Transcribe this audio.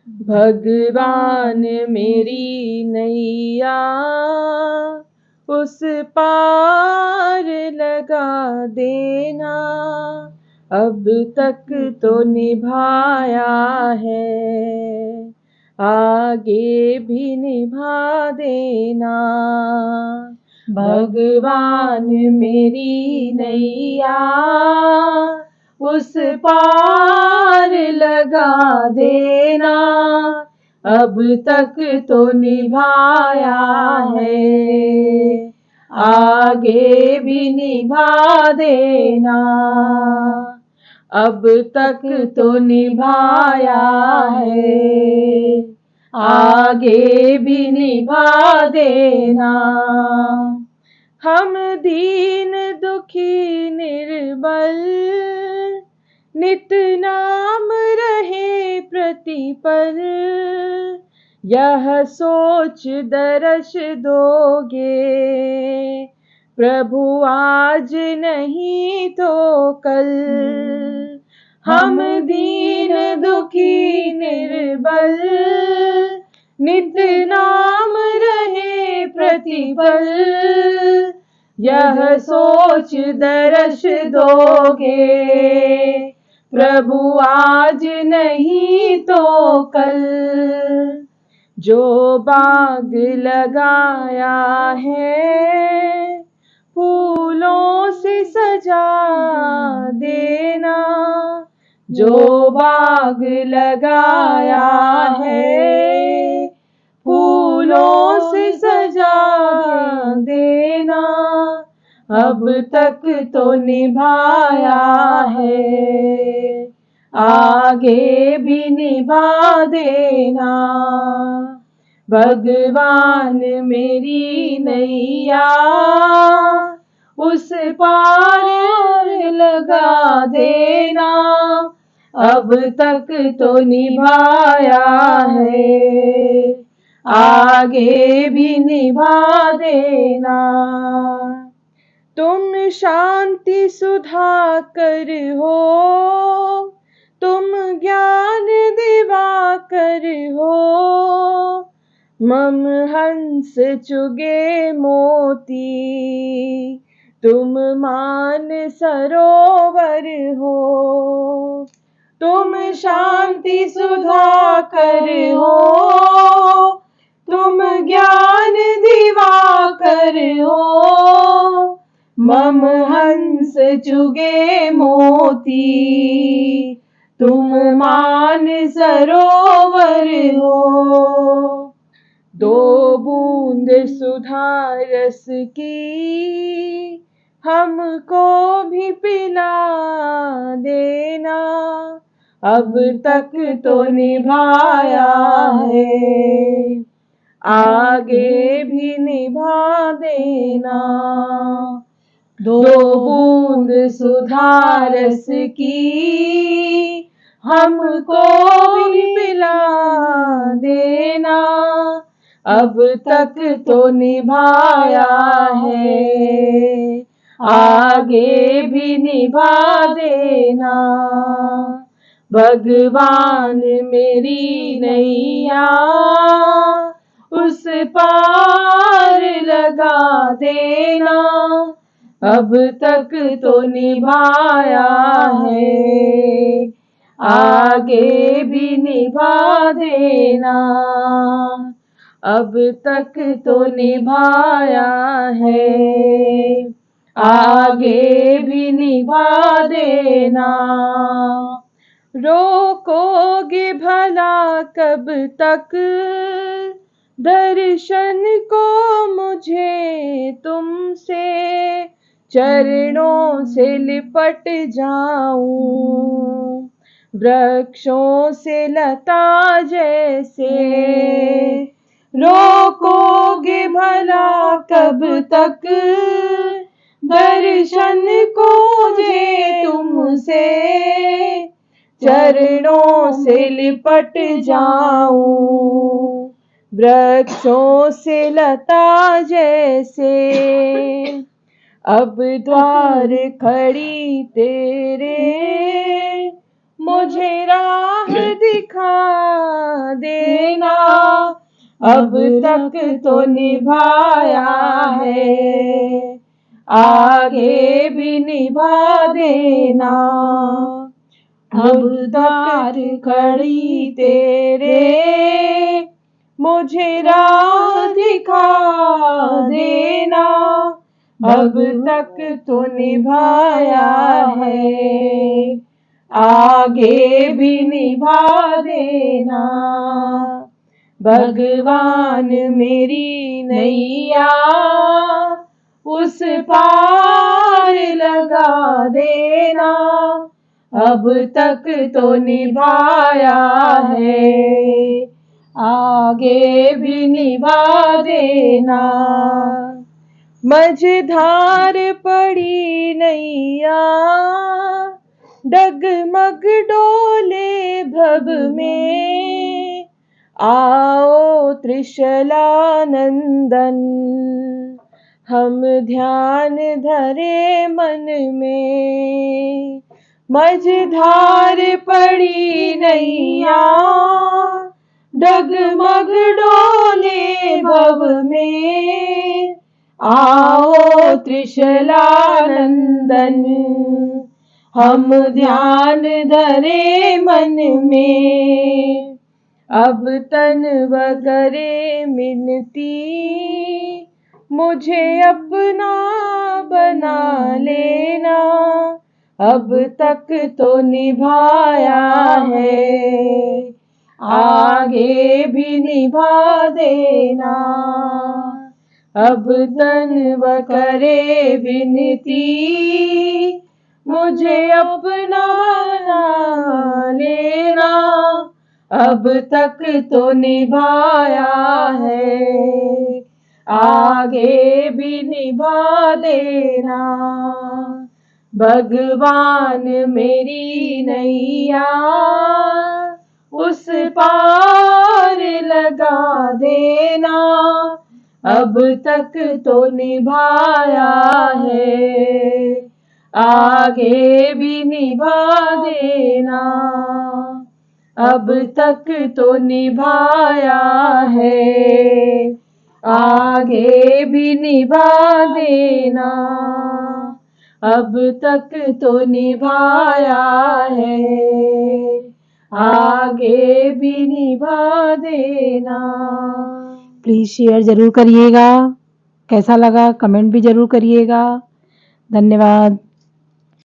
भगवान मेरी नैया उस पार लगा देना, अब तक तो निभाया है, आगे भी निभा देना। भगवान मेरी नैया उस पार लगा देना, अब तक तो निभाया है, आगे भी निभा देना। अब तक तो निभाया है, आगे भी निभा देना। हम दीन दुखी निर्बल नित नाम रहे प्रतिपल, यह सोच दरस दोगे प्रभु आज नहीं तो कल। हम दीन दुखी निर्बल नित नाम रहे प्रतिपल, यह सोच दरस दोगे प्रभु आज नहीं तो कल। जो बाग लगाया है फूलों से सजा देना, जो बाग लगाया है फूलों से सजा देना, अब तक तो निभाया है, आगे भी निभा देना। भगवान मेरी नैया उस पार लगा देना, अब तक तो निभाया है, आगे भी निभा देना। तुम शांति सुधाकर हो, तुम ज्ञान दिवाकर हो, मम हंस चुगे मोती, तुम मान सरोवर हो। तुम शांति सुधाकर हो, तुम ज्ञान दिवाकर हो, मम हंस चुगे मोती, तुम मान सरोवर हो। दो बूंद सुधा रस की हमको भी पिला देना, अब तक तो निभाया है, आगे भी निभा देना। दो बूंद सुधा रस की हमको भी पिला देना, अब तक तो निभाया है, आगे भी निभा देना। भगवान मेरी नैया उस पार लगा देना, अब तक तो निभाया है, आगे भी निभा देना। अब तक तो निभाया है, आगे भी निभा देना। रोकोगे भला कब तक दर्शन को मुझे तुमसे, चरणों से लिपट जाऊं वृक्षों से लता जैसे। रोकोगे भला कब तक दर्शन को मुझे तुमसे, चरणों से लिपट जाऊं वृक्षों से लता जैसे। अब द्वार खड़ी तेरे मुझे राह राह दिखा देना, अब तक तो निभाया है, आगे भी निभा देना। अब तक खड़ी तेरे मुझे राह दिखा देना, अब तक तो निभाया है, आगे भी निभा देना। भगवान मेरी नैया उस पार लगा देना, अब तक तो निभाया है, आगे भी निभा देना। मझधार पड़ी नैया डगमग डोले भव में, आओ त्रिशला नंदन हम ध्यान धरे मन में। मझधार पड़ी नैया डगमग डोले भव में, आओ त्रिशला नंदन हम ध्यान धरे मन में। अब तन वगरे मिनती मुझे अपना बना लेना, अब तक तो निभाया है, आगे भी निभा देना। अब तन वगरे विनती मुझे अपना बना लेना, अब तक तो निभाया है, आगे भी निभा देना। भगवान मेरी नैया उस पार लगा देना, अब तक तो निभाया है, आगे भी निभा देना। अब तक तो निभाया है, आगे भी निभा देना। अब तक तो निभाया है, आगे भी निभा देना। प्लीज़ शेयर ज़रूर करिएगा, कैसा लगा कमेंट भी ज़रूर करिएगा। धन्यवाद।